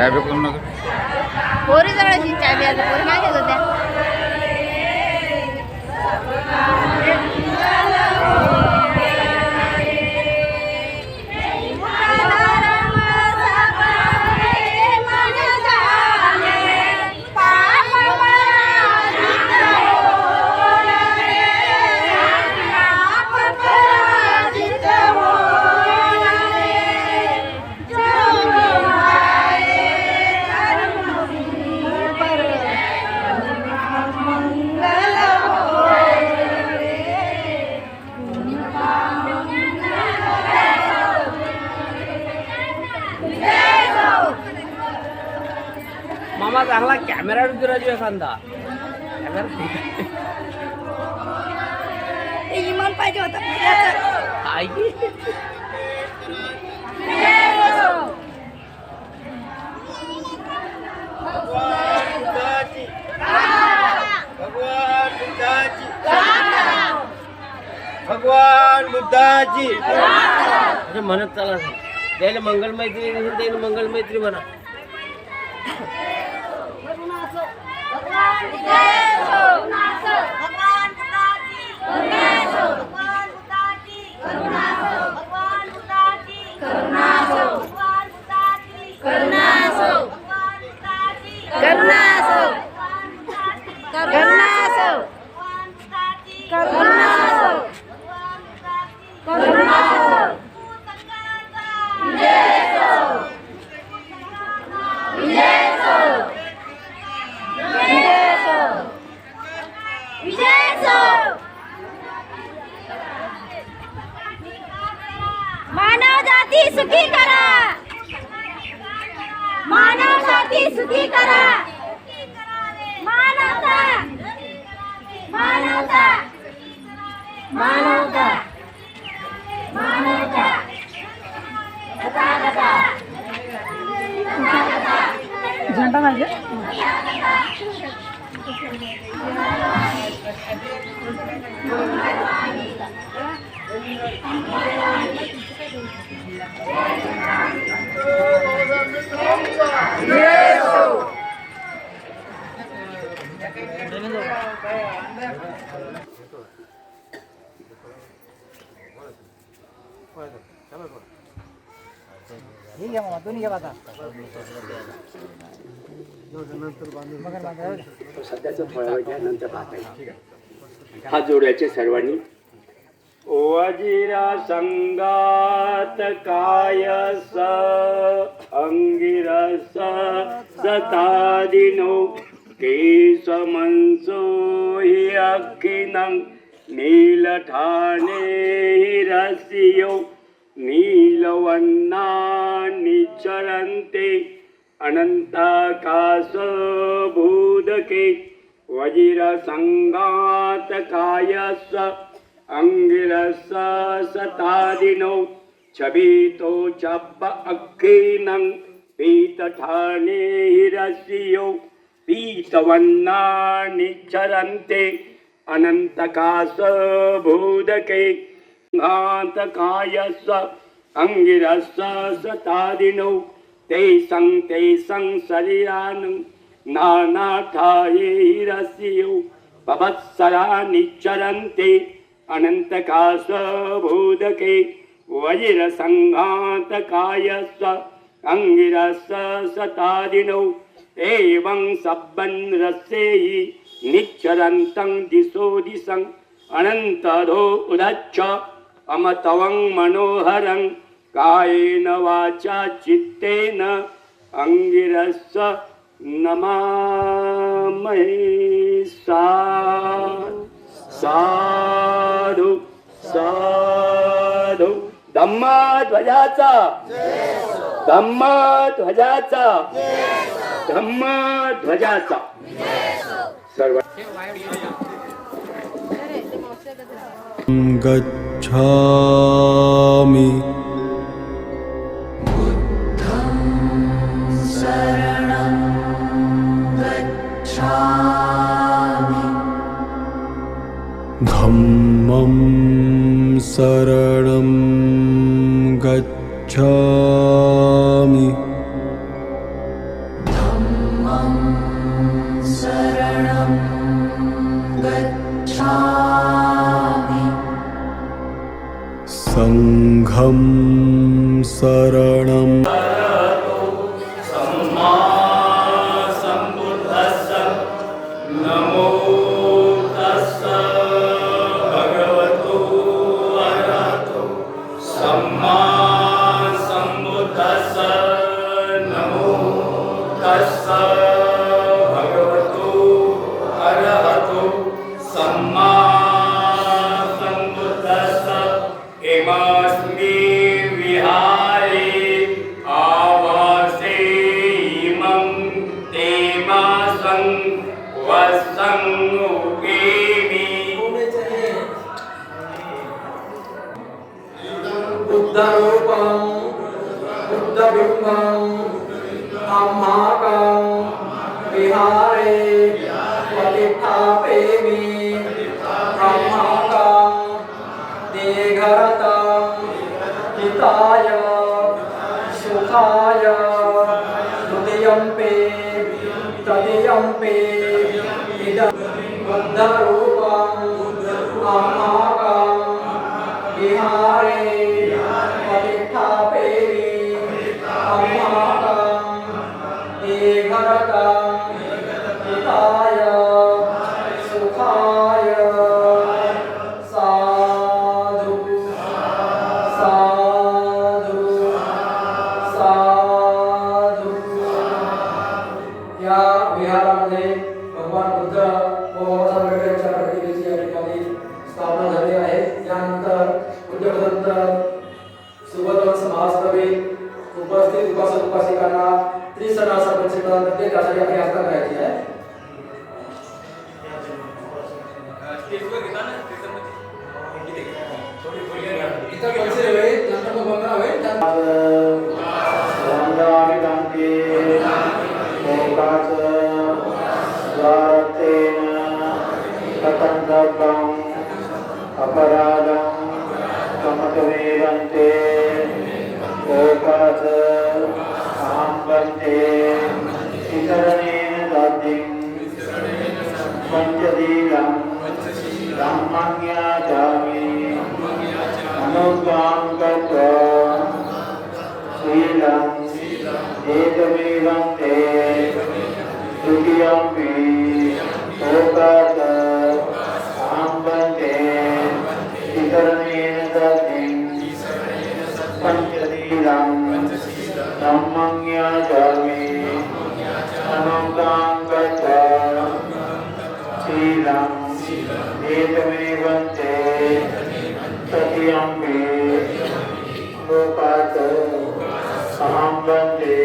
चाबी कोण नका पोरी जवळची चाबी आता पोरी मागत होत्या. मामा चांगला कॅमेरा राजू एखादा इमान पाहिजे होता. भगवान बुद्धाची म्हणजे म्हणत चला त्याला मंगलमैत्री त्याला मंगलमैत्री म्हणा. मानव जाती सुखी करा. मानव जाती सुखी करा. मानवता मानवता मानवता मानवता तथागता झंडा पाहिजे. सध्याचं थोड्या वेळ नंतर पाहता. हात जोडायचे सर्वांनी. वजिरा संगात कायस अंगिरस सतादिनो केशमंसो हि अखिनं नीलठाने हिरस्यो नीलवन्ना निचरन्ते अनन्ताकाश भूदके वज्रसंगात कायस अंगिरस सतादिनो छबितो चब्ब अक्खिनं पीतठाने हिरस्यो पीतवन्ना निचरन्ते अनन्तकाश भूदके घातकायस अंगिरस सतादिनो तेसं शरीरानं नानाठाये हिरस्यो पवत्सरा निचरन्ते अनन्तकाश भूदके वज्रसंघातकायस अंगिरस सतादिनो एवं सब्बन् रस्यैः निच्चरन्तं दिशो दिशं अनन्तधो उदच्च अमतवं मनोहरं कायेन वाचा चित्तेन अंगिरस नमामहे. साधु साधु. धम्मध्वजाचा धम्मध्वजाचा धम्मध्वजाचा सर्व गच्छामि. बुद्धं शरणं गच्छामि. धम्मं शरणं गच्छामि. संघं शरणं बुद्धरूपं बुद्धबिम्बं अम्माकं विहारे प्रतिष्ठापयामि ब्रह्माकं दीर्घरतं हिताय सुखाय तृतीयम्पि इदं बुद्धरूपं अम्माकं विहारे सुखाय साधु साधु साधु. या विहारामध्ये भगवान बुद्ध व यांच्या प्रतिमेची या ठिकाणी स्थापना झाली आहे. यानंतर पूज्यपदंत सुबोधवंश महासभे उपस्थित उपासक उपासिकांना त्रिसनाचा प्रशिक्षण देते. त्यासाठी आपली आस्था करायची आहे. इतर पैसे होईल नंतर मग बंगला होईल. अपराधं कमतवेदन्ते ओकाच अहं वन्दे शिखरणेन दद्धिं पञ्चशीलं ब्रह्मज्ञाचामि अनुज्ञां कृत्वा शीलं एकमेवं ते तृतीयम्पि ओकाच अहं वन्दे शिखरणेन दद्धिं पञ्चशीलं ब्रह्मज्ञाचामि अनुज्ञां कृत्वा शीलं एकमेवं ते तृतीयम्पि लोकात् अहं वन्दे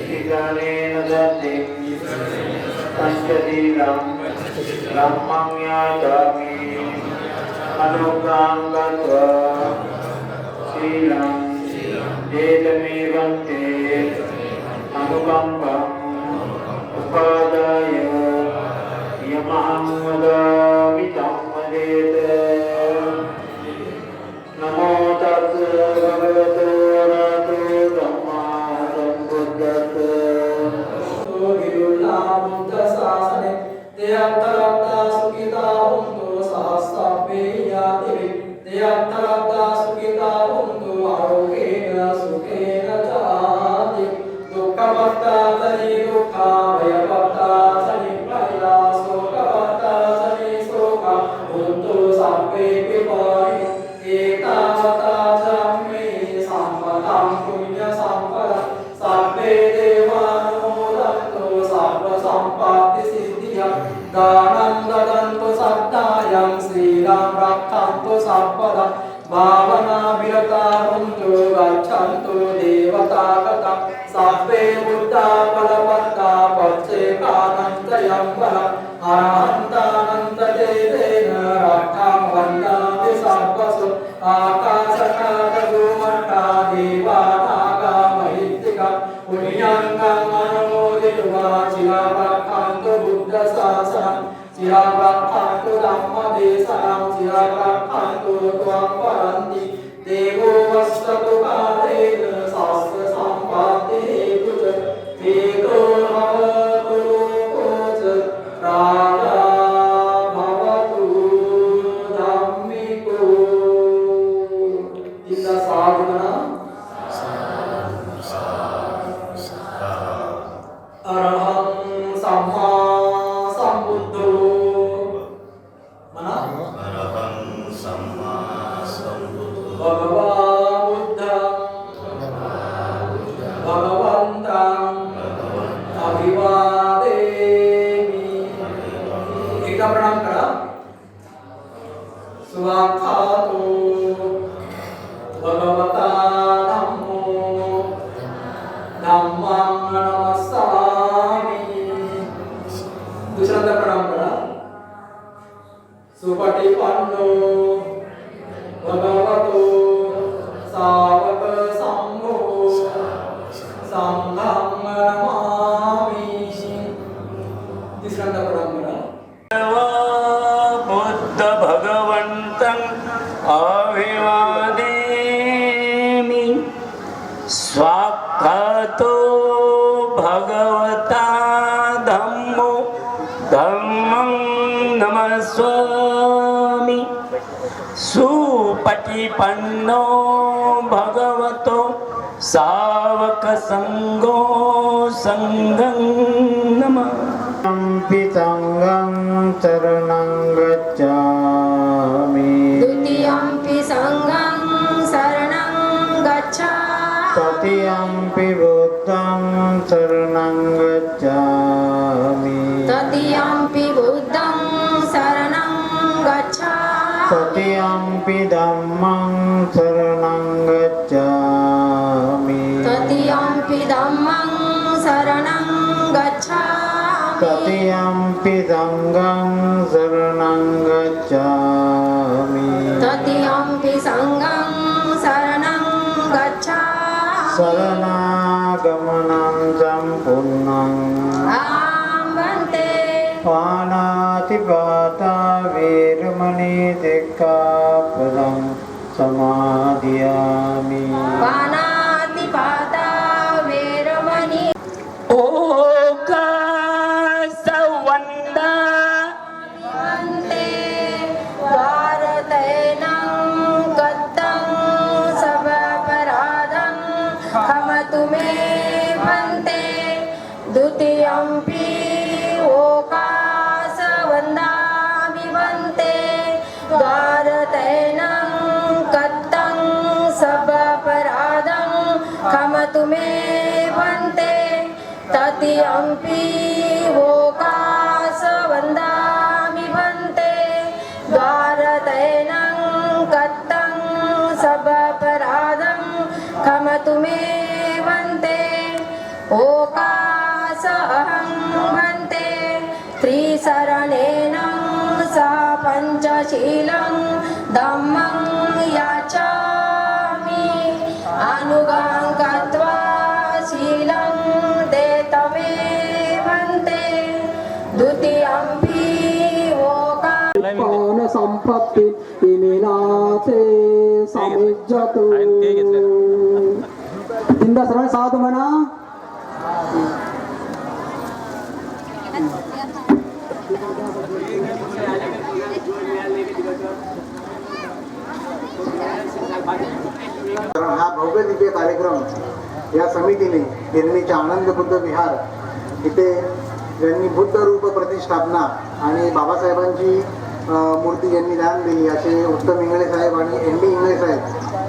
शिखरणेन दद्धिं पञ्चशीलं ब्रह्मज्ञाचामि अनुज्ञां कृत्वा शीलं एकमेवं ते अनुकम्पम् उपादाय यमहं वदामि तं वदेत्. नमो तस् भगवतो अरहतो सम्मा सम्बुद्धस्स. बुद्ध शासने ते अंतरात्मा सुखिता हुन्तु सहस्राभ्येयाति ते अंतरात्मा सुखिता हुन्तु आरोग्येन सुखेन चाति. दुःखपत्तासनि दुःखा भयपत्तासनि भया शोकपत्तासनि शोका हुन्तु सर्वे विपरि. एतावता ब्रह्मे सम्पदां पुण्यसम्पदां सर्वे देवानुमोदन्तु सर्वसम्पत्तिसिद्धिं दानं ददन्तु सद्दायं श्रीरां रक्षन्तु सर्वदा. भावना विरता हुन्तु गच्छन्तु देवतागता सर्वे बुद्धा फलवत्ता पच्चेकानन्तयं बलं अरहन्तानन्ततेन रक्षां वन्दामि सर्वसु. आकाशकाटभूमट्टा देवानागा महित्तिका पुण्यङ्गम् अनुमोदित्वा चिरं रक्षन्तु बुद्धशासनं चिरं रक्षन्तु धम्मदेशनं चिरं रक्षन्तु त्वां वरन्ति. देवो वसतु कालेन शास्त्रसम्पत्तिः च वेदो भवतु लोको च राजा भवतु धम्मिको. साधु म्हणा अरहं सम्मा संबुद्धो म्हणा भगवान बुद्ध भगवंतं अभिवादेमि. एकदा प्रणाम करा. सुवाखातो भगवता धम्मो धम्मं नमस्सामि. दुसऱ्यांदा प्रणाम करा. सुपटिपन्नो भगवतो सावक संघो संघं नमामि. तिसऱ्यांदा प्रणाम करा. बुद्ध भगवन्तं अभिवादेमि. स्वाक्षातो भगवता धम्मो धम्मं नमस्सामि. सुपटिपन्नो भगवतो सावक संघो संघं नमामि. संगं शरणं गच्छामि. द्वितीयंपि संघं शरणं गच्छामि. तृतीयंपि बुद्धं शरणं गच्छामि. तृतीयंपि बुद्धं शरणं गच्छामि. तृतीयंपि धम्मं शरणं गच्छामि. तृतीयंपि धम्मं शरणं गच्छामि. तृतीयंपि संगं शरणं गच्छामि. तृतीयंपि संघं शरणं गच्छामि. शरणागमनं सम्पूर्णम् आम्बन्ते पानातिपाता वीरमणि सिक्खापदं समादियामि. पानातिपाता वेरमणि ओकासवन्दा वन्दे भारतेनं कत्तं सबपराधं खमतु मे वन्दे. द्वितीयंपि ओकासवन्दामि वन्दे भारतेनं कत्तं सबपराधं खमतु मे वन्दे. तृतीयंपि ओकासवन्दामि वन्दे भारतेनं कत्तं सबपराधं खमतु मे वन्दे. ओकास अहं वन्दे त्रिशरणेन सह पञ्चशीलं धम्मं याचामि. अनुगां गत्वा शीलं देतमे वन्दे. द्वितीयंपि पान संपत्ति इमिनाते समिज्जतु. तीनदा सरळ साधू म्हणा. हा भव्य दिव्य कार्यक्रम या समितीने गिरणीच्या आनंद बुद्ध विहार इथे ज्यांनी बुद्ध रूप प्रतिष्ठापना आणि बाबासाहेबांची मूर्ती ज्यांनी दान दिली असे उत्तम इंगळे साहेब आणि एन डी इंगळे साहेब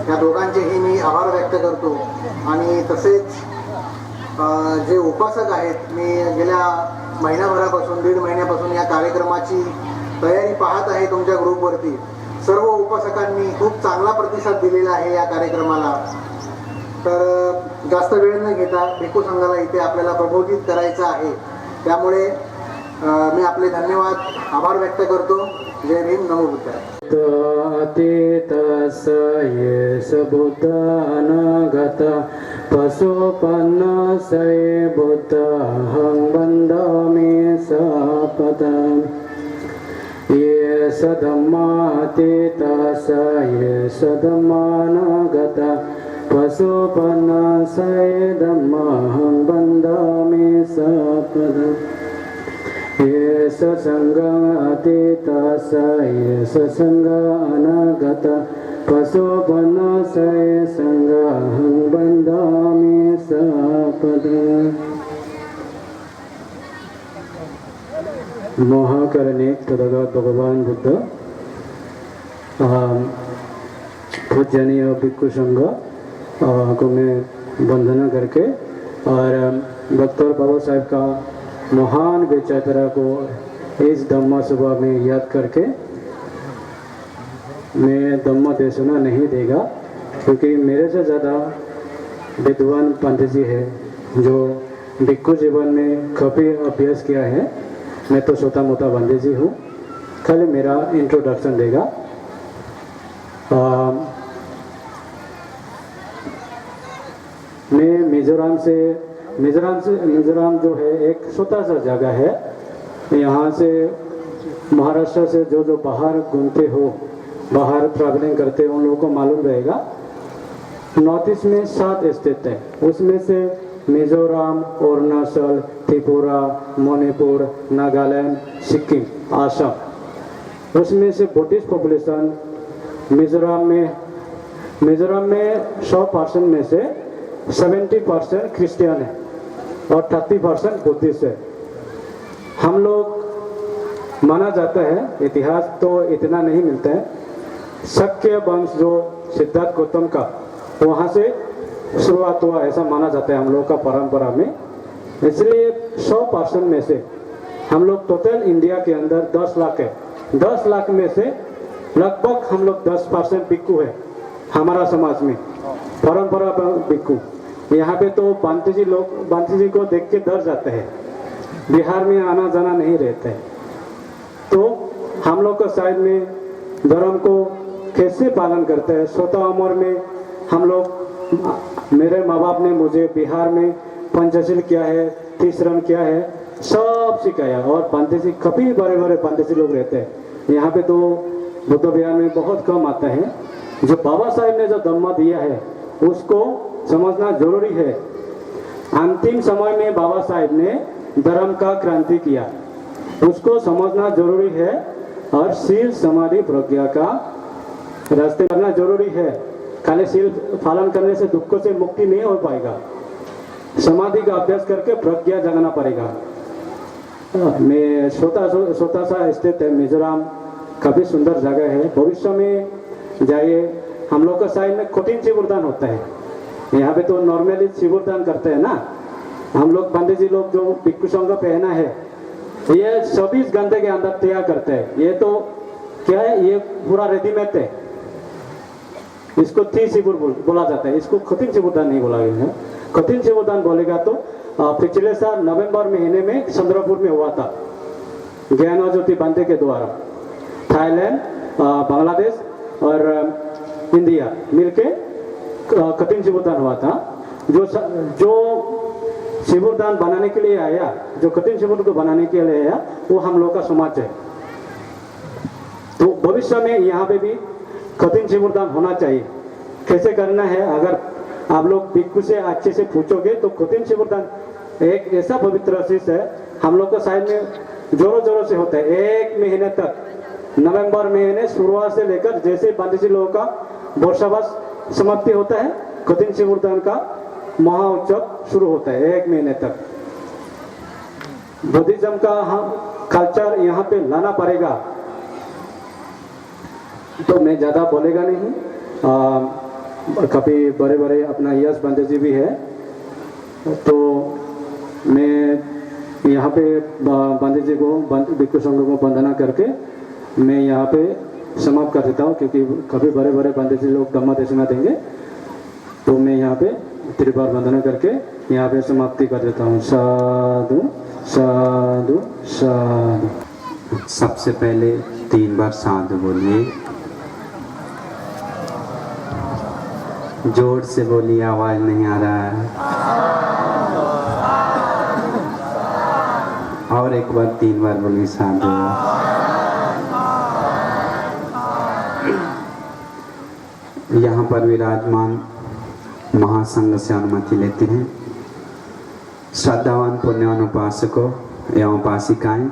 या दोघांचेही मी आभार व्यक्त करतो. आणि तसेच जे उपासक आहेत, मी गेल्या महिनाभरापासून 1.5 महिन्यापासून या कार्यक्रमाची तयारी पाहत आहे तुमच्या ग्रुपवरती. सर्व उपासकांनी खूप चांगला प्रतिसाद दिलेला आहे या कार्यक्रमाला. तर जास्त वेळ न घेता भिक्खू संघाला इथे आपल्याला प्रबोधित करायचं आहे. त्यामुळे मी आपले धन्यवाद आभार व्यक्त करतो. जय भीम, नमो बुद्धाय. अतीतस येस बुद्ध अनागत पशुपन्न सय बुद्धं वन्दामि सपदम्. येस धम्मातीतस येस धम्मानागत पशुपन्न सय धम्मं वन्दामि सपदम्. येस संगं अतीतस येस संग अनागत पशुपन सय संगहं बन्धामि सपद महाकरुणिक तथागत भगवान बुद्ध पूजनीय भिक्षु संघ को मैं वंदना करके और डॉक्टर बाबा साहेब का महान विचारधारा को इस धम्म सभा में याद करके मैं धम्म देशना नहीं देगा, क्योंकि मेरे से ज़्यादा विद्वान पंडित जी है जो भिक्षु जीवन में काफ़ी अभ्यास किया है। मैं तो छोटा मोटा पंडित जी हूँ, खाली मेरा इंट्रोडक्शन देगा। मैं मिजोरम जो है एक छोटा सा जगह है। यहाँ से महाराष्ट्र से जो बाहर घूमते हो, बाहर ट्रैवलिंग करते हो, उन लोगों को मालूम रहेगा नॉर्थ ईस्ट में 7 स्टेट है। उसमें से मिजोरम, अरुणाचल, त्रिपुरा, मणिपुर, नागालैंड, सिक्किम, आसाम, उसमें से बुद्धिस्ट पॉपुलेशन मिजोरम में 100% में से 70% क्रिश्चियन है और 30% बुद्धिस्ट है। हम लोग माना जाता है, इतिहास तो इतना नहीं मिलता है, शक्य वंश जो सिद्धार्थ गौतम का वहाँ से शुरुआत हुआ ऐसा माना जाता है हम लोग का परंपरा में। इसलिए 100% में से हम लोग टोटल इंडिया के अंदर 10 लाख है। 10 लाख में से लगभग हम लोग 10% भिक्षु है हमारा समाज में, परंपरा भिक्षु। यहाँ पे तो बांती जी को देख के डर जाते हैं, बिहार में आना जाना नहीं रहता है। तो हम लोग का साइड में धर्म को कैसे पालन करते हैं। छोटा उम्र में हम लोग, मेरे माँ बाप ने मुझे बिहार में पंचशील क्या है, तीसरम क्या है, सब सिखाया। और पंडित जी काफ़ी बड़े बड़े पंडित जी लोग रहते हैं यहाँ पे, तो बुद्ध विहार में बहुत कम आता है। जो बाबा साहेब ने जो धम्म दिया है उसको समझना जरूरी है। अंतिम समय में बाबा साहेब ने धर्म का क्रांति किया, उसको समझना जरूरी है। और शील समाधि प्रज्ञा का रास्ते करना जरूरी है। खाली शील पालन करने से दुखों से मुक्ति नहीं हो पाएगा, समाधि का अभ्यास करके प्रज्ञा जगाना पड़ेगा। मैं छोटा सा स्टेट है मिजोरम, काफ़ी सुंदर जगह है। भविष्य में जाइए, हम लोग का साइड में कठिन शिवरदान होता है। यहाँ पे तो नॉर्मली शिवरदान करते हैं ना हम लोग। पंडित जी लोग जो भिक्षु संघ पहना है ये 24 घंटे के अंदर तैयार करते हैं। ये तो क्या है, ये पूरा रेडीमेड है। इसको थी शिविर बोला जाता है, इसको कठिन शिवरदान नहीं बोला गया है। कठिन शिवरदान बोलेगा तो पिछले साल नवंबर महीने में चंद्रपुर में हुआ था, ज्ञान ज्योति बांधे के द्वारा। थाईलैंड, बांग्लादेश और इंडिया मिलके कठिन शिवरदान हुआ था। जो शिवरदान बनाने के लिए आया, जो कठिन शिविर को बनाने के लिए आया, वो हम लोग का समाज है। तो भविष्य में यहाँ पे भी कठिन शिवरदान होना चाहिए। कैसे करना है, अगर आप लोग भिक्षु से अच्छे से पूछोगे तो कठिन शिवरदान एक ऐसा पवित्र चीज है। हम लोग को साइड में जोरों से होता है। 1 महीने तक, नवंबर महीने शुरुआत से लेकर जैसे पंडित जी लोगों का वर्षावास समाप्ति होता है, कठिन शिवरदान का महा उत्सव शुरू होता है 1 महीने तक। बुद्धिज्म का हम कल्चर यहाँ पे लाना पड़ेगा। तो मैं ज़्यादा बोलेगा नहीं, काफ़ी बड़े बड़े अपना यश पंडित जी भी है। तो मैं यहाँ पे पंडित जी को, भिक्षु संघ को वंदना करके मैं यहाँ पे समाप्त कर देता हूँ, क्योंकि काफ़ी बड़े बड़े पंडित जी लोग धम्म देशना देंगे। तो मैं यहाँ पे त्रिबार वंदना करके यहाँ पे समाप्ति कर देता हूँ। साधु साधु साधु। सबसे पहले 3 बार साधु बोलिए, जोर से बोलिए, आवाज नहीं आ रहा है। और एक बार 3 बार बोलिए साधु। यहाँ पर विराजमान महासंघ से अनुमति लेते हैं। श्रद्धावान पुण्यवान उपासकों एवं उपासिकाएं,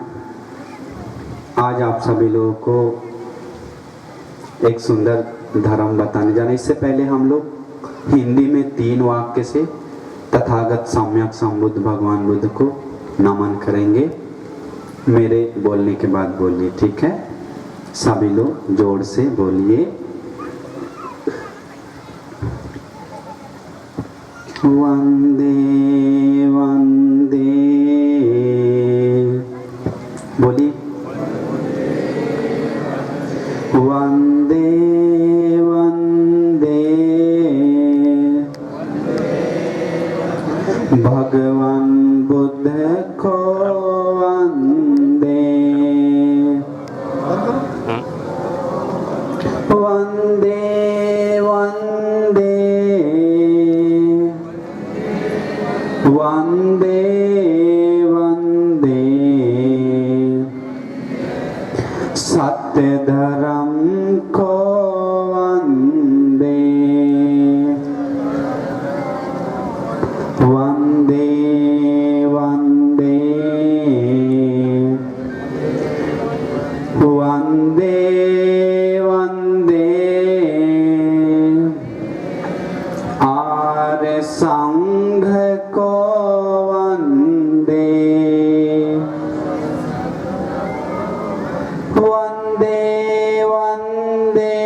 आज आप सभी लोगों को एक सुंदर धर्म बताने जा रहे हैं। इससे पहले हम लोग हिंदी में 3 वाक्य से तथागत सम्यक संबुद्ध भगवान बुद्ध को नमन करेंगे। मेरे बोलने के बाद बोलिए, ठीक है? सभी लोग जोर से बोलिए। वंदे वंदे, बोलिए वंदे वंदे भगवान बुद्ध को वंदे वंदे वंदे वंदे वंदे सत्य धर्म को वंदे वंदे वंदे वंदे वंदे आर्य संघ को वंदे वंदे वंदे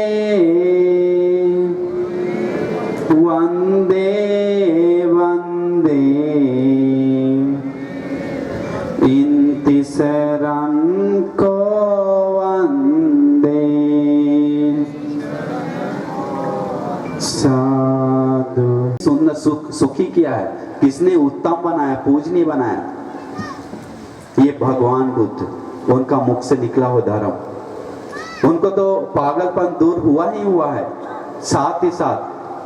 वंदे वंदे इंतिशरण को वंदे साधु। सुंदर सुखी किया है किसने? उत्तम बनाया, पूजनीय बनाया। ये भगवान बुद्ध, उनका मुख से निकला हो धर्म, उनको तो पागलपन दूर हुआ ही हुआ है, साथ ही साथ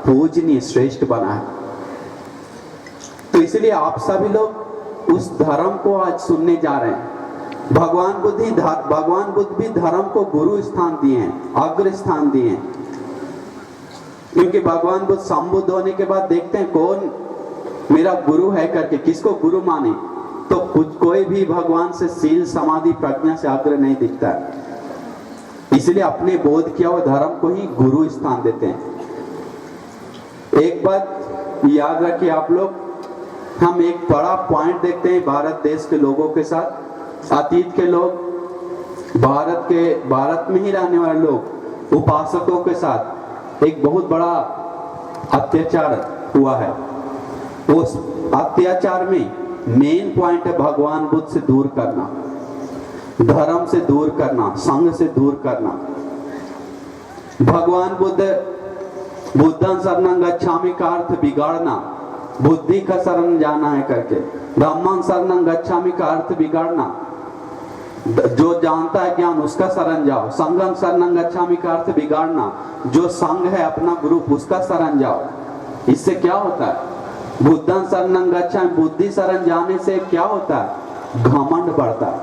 पूजनीय श्रेष्ठ बना है। तो इसलिए आप सभी लोग उस धर्म को आज सुनने जा रहे हैं। भगवान बुद्ध भी धर्म को गुरु स्थान दिए हैं, अग्र स्थान दिए हैं। क्योंकि भगवान बुद्ध संबुद्ध होने के बाद देखते हैं कौन मेरा गुरु है करके, किसको गुरु माने, तो कोई भी भगवान से शील समाधि प्रज्ञा से अग्र नहीं दिखता है। इसलिए अपने बोध किया हुआ धर्म को ही गुरु स्थान देते हैं। एक बात याद रखिए आप लोग, हम एक बड़ा पॉइंट देखते हैं भारत देश के लोगों के साथ। अतीत के लोग, भारत में ही रहने वाले लोग, उपासकों के साथ एक बहुत बड़ा अत्याचार हुआ है। उस अत्याचार में मेन पॉइंट है भगवान बुद्ध से दूर करना, धर्म से दूर करना, संघ से दूर करना। भगवान बुद्धं शरणं गच्छामि का अर्थ बिगाड़ना, बुद्धि का शरण जाना है करके। धम्मं शरणं गच्छामि का अर्थ बिगाड़ना, जो जानता है ज्ञान उसका शरण जाओ। संघं शरणं गच्छामि का अर्थ बिगाड़ना, जो संघ है अपना ग्रुप उसका शरण जाओ। इससे क्या होता है? बुद्धं शरणं गच्छामि, बुद्धि शरण जाने से क्या होता है? घमंड बढ़ता है।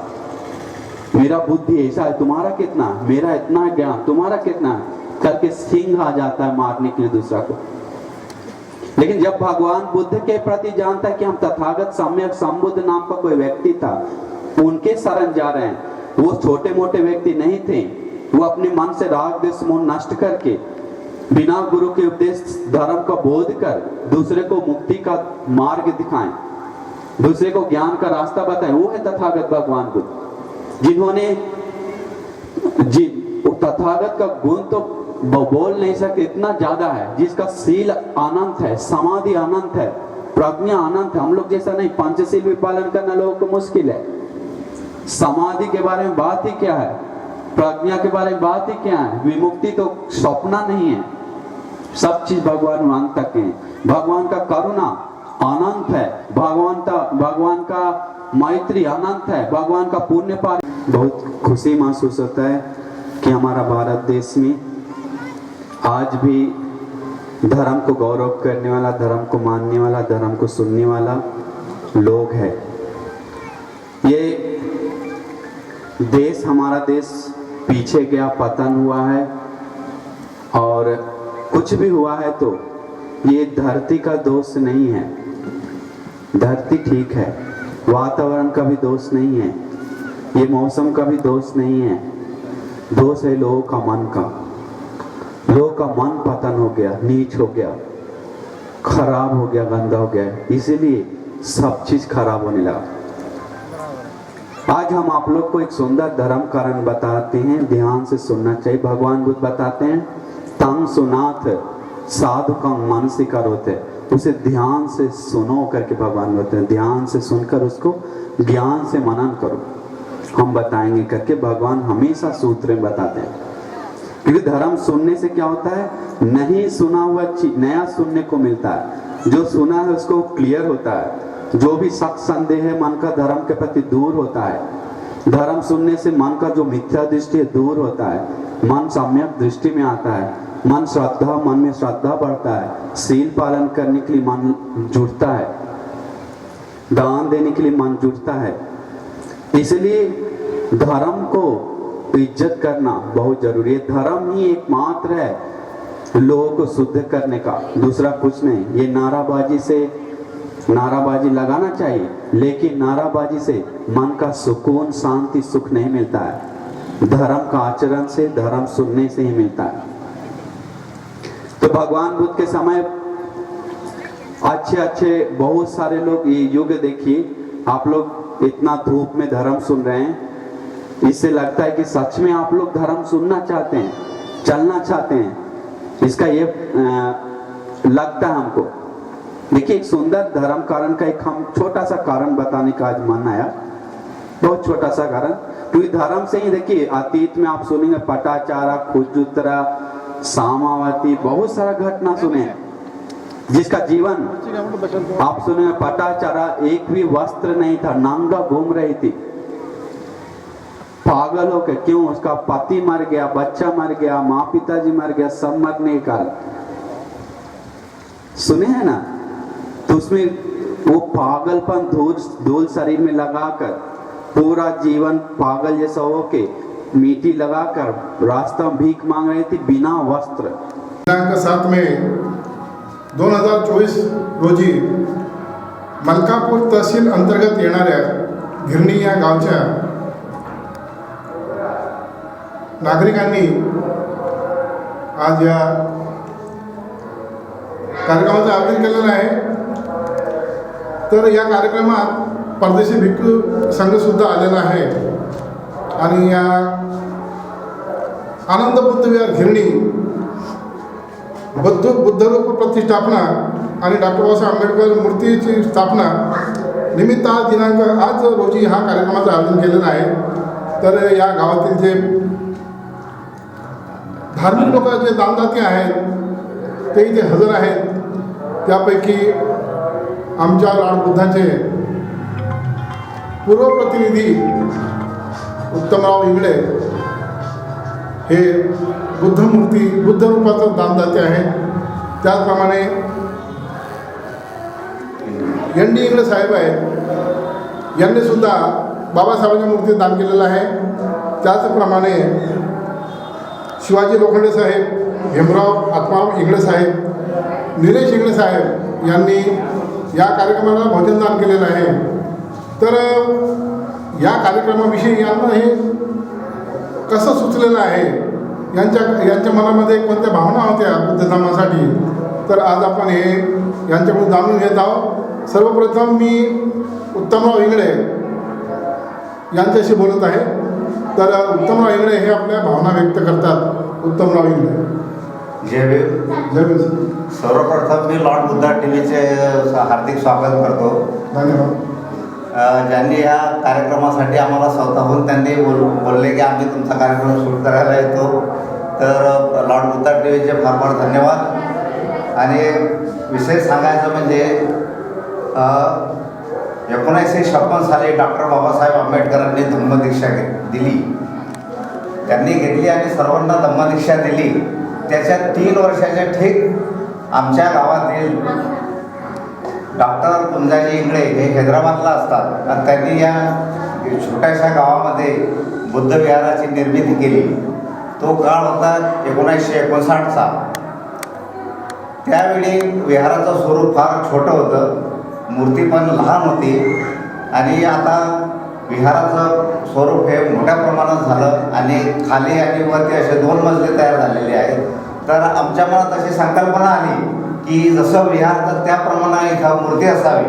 मेरा बुद्धि ऐसा है, तुम्हारा कितना है? मेरा इतना है ज्ञान, तुम्हारा कितना है? करके सिंह आ जाता है मारने के लिए दूसरा को। लेकिन जब भगवान बुद्ध के प्रति जानता है कि हम तथागत सम्यक संबुद्ध नाम का कोई व्यक्ति था, उनके शरण जा रहे हैं, वो छोटे मोटे व्यक्ति नहीं थे। वो अपने मन से राग द्वेष मोह नष्ट करके बिना गुरु के उपदेश धर्म का बोध कर दूसरे को मुक्ति का मार्ग दिखाएं, दूसरे को ज्ञान का रास्ता बताएं। वो है तथागत भगवान बुद्ध, जिन्होंने तथागत का गुण तो बोल नहीं सकते, इतना ज्यादा है। जिसका शील अनंत है, समाधि अनंत है, प्रज्ञा अनंत है। हम लोग जैसा नहीं, पंचशील भी पालन करना लोगों को मुश्किल है। समाधि के बारे में बात ही क्या है, प्रज्ञा के बारे में बात ही क्या है। विमुक्ति तो सपना नहीं है, सब चीज भगवान अंत तक है। भगवान का करुणा अनंत है, भगवान का मैत्री अनंत है, भगवान का पुण्य पार। बहुत खुशी महसूस होता है कि हमारा भारत देश में आज भी धर्म को गौरव करने वाला, धर्म को मानने वाला, धर्म को सुनने वाला लोग है। ये देश, हमारा देश पीछे गया, पतन हुआ है, और कुछ भी हुआ है तो ये धरती का दोष नहीं है। धरती ठीक है, वातावरण का भी दोष नहीं है, ये मौसम का भी दोष नहीं है। दोष है लोगों का मन का। लोग का मन पतन हो गया, नीच हो गया, खराब हो गया, गंदा हो गया, इसीलिए सब चीज खराब होने लगा। आज हम आप लोग को एक सुंदर धर्म कारण बताते हैं, ध्यान से सुनना चाहिए। भगवान बुद्ध बताते हैं तंग सुनाथ साधु का मानसिक होते, उसे ध्यान से सुनो करके भगवान बोलते हैं। ध्यान से सुनकर उसको ज्ञान से मनन करो, हम बताएंगे करके भगवान हमेशा सूत्र में बताते हैं। क्योंकि धर्म सुनने से क्या होता है, नहीं सुना हुआ चीज नया सुनने को मिलता है, जो सुना है उसको क्लियर होता है, जो भी शक संदेह है मन का धर्म के प्रति दूर होता है। धर्म सुनने से मन का जो मिथ्या दृष्टि है दूर होता है, मन सम्यक दृष्टि में आता है, मन में श्रद्धा बढ़ता है, सील पालन करने के लिए मन जुड़ता है, दान देने के लिए मन जुड़ता है। इसलिए धर्म को इज्जत करना बहुत जरूरी है। धर्म ही एकमात्र है लोगों को शुद्ध करने का, दूसरा कुछ नहीं। ये नाराबाजी लगाना चाहिए, लेकिन नाराबाजी से मन का सुकून, शांति, सुख नहीं मिलता है। धर्म का आचरण से, धर्म सुनने से ही मिलता है। तो भगवान बुद्ध के समय अच्छे बहुत सारे लोग, ये युग देखिए, आप लोग इतना धूप में धर्म सुन रहे हैं, इससे लगता है कि सच में आप लोग धर्म सुनना चाहते हैं, चलना चाहते हैं, इसका ये लगता है हमको। देखिए, एक सुंदर धर्म कारण का एक हम छोटा सा कारण बताने का आज मन आया, बहुत छोटा सा कारण। क्योंकि धर्म से ही देखिए, अतीत में आप सुनेंगे पटाचारा, खुजुत्रा, सामावती, बहुत सारा घटना सुने जिसका जीवन आप सुने। पटाचारा एक भी वस्त्र नहीं था, नंगा घूम रही थी, पागल हो के। क्यों? उसका पति मर गया, बच्चा मर गया, माँ पिताजी मर गया, सब मरने के कारण सुने हैं ना। तो उसमें वो पागलपन धूल शरीर में लगाकर पूरा जीवन पागल जैसा हो के मिट्टी लगाकर रास्ता में भीख मांग रही थी बिना वस्त्र। दिनांक 7 मे 2024 रोजी मलकापूर तहसील अंतर्गत येणाऱ्या गिरणी या गावच्या नागरिकांनी आज या कार्यक्रमाचं आयोजन केलेलं आहे। तर या कार्यक्रमात परदेशी भिक्खू संघसुद्धा आलेला आहे आणि या आनंद बुद्ध विहार गिरणी बुद्धरूप प्रतिष्ठापना आणि डॉक्टर बाबासाहेब आंबेडकर मूर्तीची स्थापना निमित्त आज रोजी हा कार्यक्रमाचं आयोजन केलेलं आहे। तर या गावातील जे धार्मिक लोक, जे दानदाते आहेत, ते इथे हजर आहेत। त्यापैकी आमच्या लॉर्ड बुद्धाचे पूर्व प्रतिनिधी उत्तमराव इंगळे हे बुद्ध रूपाचं दानदाते आहेत। त्याचप्रमाणे एन.डी. इंगळे साहेब आहेत, यांनी सुद्धा बाबासाहेबांच्या मूर्ती दान केलेलं आहे। त्याचप्रमाणे शिवाजी लोखंडे साहेब, भीमराव आत्माराम इंगळे साहेब, निलेश इंगळे साहेब यांनी या कार्यक्रमाला भोजनदान केलेलं आहे। तर या कार्यक्रमाविषयी यांना हे कसं सुचलेलं आहे, यांच्या मनामध्ये कोणत्या भावना होत्या बुद्ध धर्मासाठी, तर आज आपण हे यांच्याकडून जाणून घेत आहोत। सर्वप्रथम मी उत्तमराव इंगळे यांच्याशी बोलत आहे। तर उत्तमराव इंगळे हे आपल्या भावना व्यक्त करतात। उत्तमराव इंगळे. जय भीम. सर्वप्रथम मी लॉर्ड बुद्धा टीव्हीचे हार्दिक स्वागत करतो. धन्यवाद. ज्यांनी या कार्यक्रमासाठी आम्हाला स्वतःहून त्यांनी बोलले की आम्ही तुमचा कार्यक्रम शूट करायला येतो, तर लॉर्ड बुद्धा टीव्हीचे फार फार धन्यवाद। आणि विशेष सांगायचं म्हणजे 1956 साली डॉक्टर बाबासाहेब आंबेडकरांनी धम्मदीक्षा दिली, त्यांनी घेतली आणि सर्वांना धम्मदीक्षा दिली। त्याच्या 3 वर्षाच्या ठीक आमच्या गावातील डॉक्टर कुंजाजी इंगळे हे हैदराबादला असतात आणि त्यांनी या छोट्याशा गावामध्ये बुद्ध विहाराची निर्मिती केली। तो काळ होता 1959चा। त्यावेळी विहाराचं स्वरूप फार छोटं होतं, मूर्ती पण लहान होती आणि आता विहाराचं स्वरूप हे मोठ्या प्रमाणात झालं आणि खाली आणि वरती असे 2 मजले तयार झालेले आहेत। तर आमच्या मनात अशी संकल्पना आली की जसं विहार तर त्याप्रमाणे इथं मूर्ती असावी.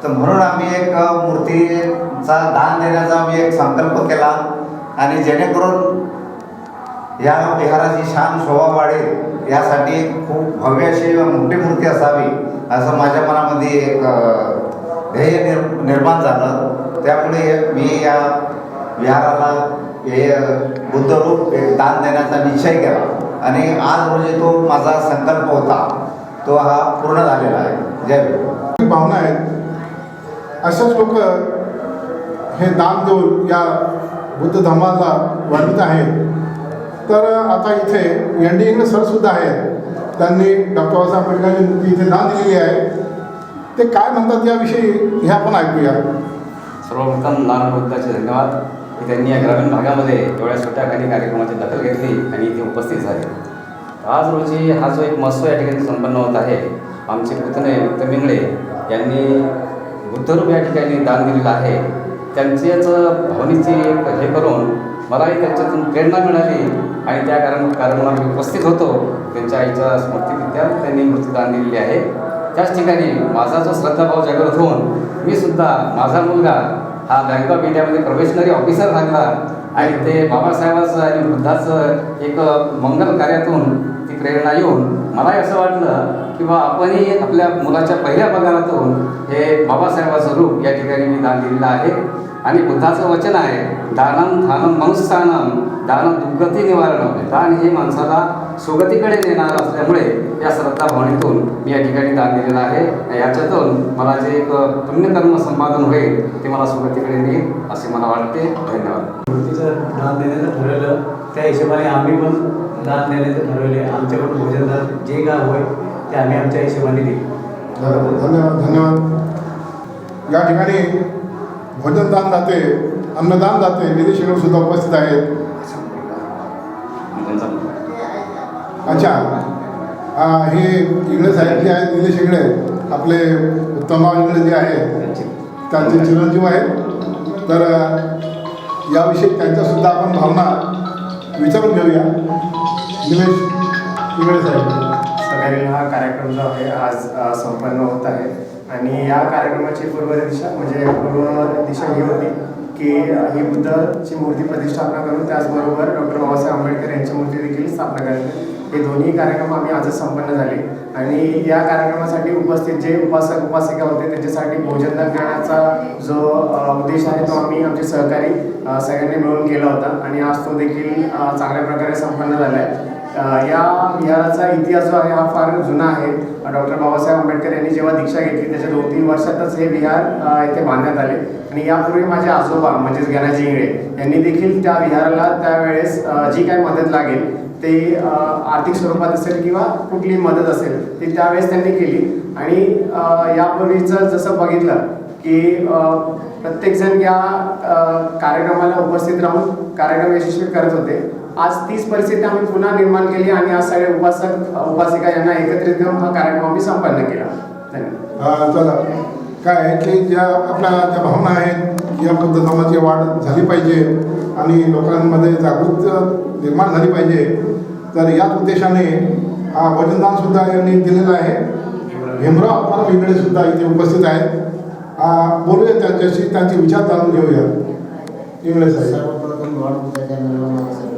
तर म्हणून आम्ही एक मूर्तीचा दान देण्याचा आम्ही एक संकल्प केला आणि जेणेकरून या विहाराची शान शोभा वाढेल यासाठी खूप भव्य अशी मोठी मूर्ती असावी असं माझ्या मनामध्ये एक ध्येय निर्माण झालं. त्यामुळे मी या विहाराला हे बुद्धरूप एक दान देण्याचा निश्चय केला आणि आज रोजी तो माझा संकल्प होता तो हा पूर्ण झालेला आहे. जय भावना आहेत. असेच लोक हे दान देऊन या बुद्ध धर्माला वाढवित आहेत. तर आता इथे एन.डी. इंगळे सरसुद्धा आहेत. त्यांनी डॉक्टर बाबासाहेब आंबेडकरांची मूर्ती इथे दान दिलेली आहे. ते काय म्हणतात याविषयी हे आपण ऐकूया. सर्वप्रथम लहान बुद्धाचे धन्यवाद की त्यांनी या ग्रामीण भागामध्ये एवढ्या छोट्या खाली कार्यक्रमाची दखल घेतली आणि इथे उपस्थित झाले. आज रोजी हा जो एक महोत्सव या ठिकाणी संपन्न होत आहे, आमचे पुतणे उत्तम इंगळे यांनी बुद्धरूप या ठिकाणी दान दिलेलं आहे. त्यांचेच भावनेची एक हे करून मलाही त्यांच्यातून प्रेरणा मिळाली आणि त्या कार्यक्रमाला मी उपस्थित होतो. त्यांच्या आईच्या स्मृतिरित्या त्यांनी मूर्तीदान दिलेली आहे. त्याच ठिकाणी माझा जो श्रद्धाभाव जागृत होऊन मी सुद्धा माझा मुलगा हा बँक ऑफ इंडियामध्ये प्रोबेशनरी ऑफिसर झाला आणि ते बाबासाहेबाचं आणि बुद्धाचं एक मंगल कार्यातून ती प्रेरणा येऊन मलाही असं वाटलं की बा आपणही आपल्या मुलाच्या पहिल्या पगारातून हे बाबासाहेबाचं रूप या ठिकाणी मी दान दिलेलं आहे. आणि बुद्धाचं वचन आहे दानम धानम मनस्थानम दान दुर्गती निवारणं. दान हे माणसाला सुगतीकडे नेणार असल्यामुळे या श्रद्धा भावनेतून मी या ठिकाणी दान दिलेलं आहे. याच्यातून मला जे एक पुण्यकर्म संपादन होईल ते मला सुगतीकडे नेईल असे मला वाटते. धन्यवाद. मूर्तीचं दान देण्याचं ठरवलं त्या हिशोबाने आम्ही पण दान देण्याचं ठरवले. आमच्याकडून भोजनदान जे काय होईल ते आम्ही आमच्या हिशोबाने देऊ. धन्यवाद. या ठिकाणी भोजनदान दाते, अन्नदान दाते निलेश इंगळे सुद्धा उपस्थित आहेत. अच्छा, हे इंगळे साहेब जे आहेत निलेश इंगळे आपले उत्तमराव इंगळे जे आहेत त्यांचे चिरंजीव आहेत. तर याविषयी त्यांच्यासुद्धा आपण भावना विचारून घेऊया. निलेश इंगळे साहेब. सगळ्यांना हा कार्यक्रम जो आहे आज संपन्न होत आहे आणि या कार्यक्रमाची पूर्व दिशा ही होती की ही बुद्धाची मूर्ती प्रतिष्ठापना करून त्याचबरोबर डॉक्टर बाबासाहेब आंबेडकर यांची मूर्ती देखील स्थापना करणे. हे दोन्ही कार्यक्रम आम्ही आजच संपन्न झाले आणि या कार्यक्रमासाठी उपस्थित जे उपासक उपासिका होते त्यांच्यासाठी भोजनदान करण्याचा जो उद्देश आहे तो आम्ही आमचे सहकारी सगळ्यांनी मिळून केला होता आणि आज तो देखील चांगल्या प्रकारे संपन्न झाला आहे. या विहाराचा इतिहास जो आहे हा फार जुना आहे. डॉक्टर बाबासाहेब आंबेडकर यांनी जेव्हा दीक्षा घेतली त्याच्या 2-3 वर्षातच हे विहार इथे बांधण्यात आले आणि यापूर्वी माझे आजोबा म्हणजेच गणाजी इंगळे यांनी देखील त्या विहाराला त्यावेळेस जी काही मदत लागेल ते आर्थिक स्वरूपात असेल किंवा कुठली मदत असेल ती त्यावेळेस त्यांनी केली. आणि यापूर्वीचं जसं बघितलं की प्रत्येकजण या कार्यक्रमाला उपस्थित राहून कार्यक्रम यशस्वी करत होते. आज तीच परिस्थिती आम्ही पुन्हा निर्माण केली आणि आज सगळे उपासक उपासिका यांना एकत्रित घेऊन हा कार्यक्रम आम्ही संपन्न केला. धन्यवाद. चला, काय आहे की ज्या आपल्या ज्या भावना आहेत या बुद्ध धर्माची वाढ झाली पाहिजे आणि लोकांमध्ये जागृत निर्माण झाली पाहिजे. तर याच उद्देशाने हा भोजनदानसुद्धा यांनी दिलेला आहे. भीमराव आत्माराम इंगळे सुद्धा इथे उपस्थित आहेत. बोलूया त्यांच्याशी, त्यांचे विचार जाणून घेऊया. इंगळे साहेब. सर्वप्रथम लॉर्ड बुद्धाच्या निर्माणासाठी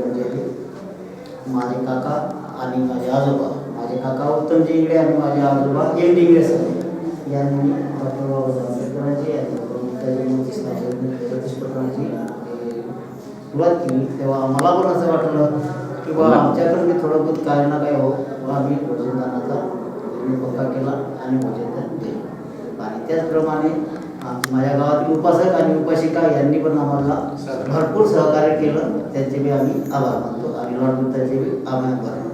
माझे काका आणि माझे आजोबा, माझे काका उत्तमजी इंगळे आणि माझे आजोबा एन.डी. इंगळे साहेब यांनी डॉक्टर बाबासाहेब आंबेडकरांची आणि बुद्धाची मूर्ती प्रतिष्ठापनाची सुरुवात केली. तेव्हा मला पण असं वाटलं की बा आमच्याकडे थोडं बहुत काय ना काय हो, आम्ही भोजनदानाचा पक्का केला आणि भोजनदान दिलं. आणि त्याचप्रमाणे माझ्या गावातील उपासक आणि उपासिका यांनी पण आम्हाला भरपूर सहकार्य केलं. त्यांचे बी आम्ही आभार मानतो आणि लॉर्ड बुद्धाचे बी आभार मानतो.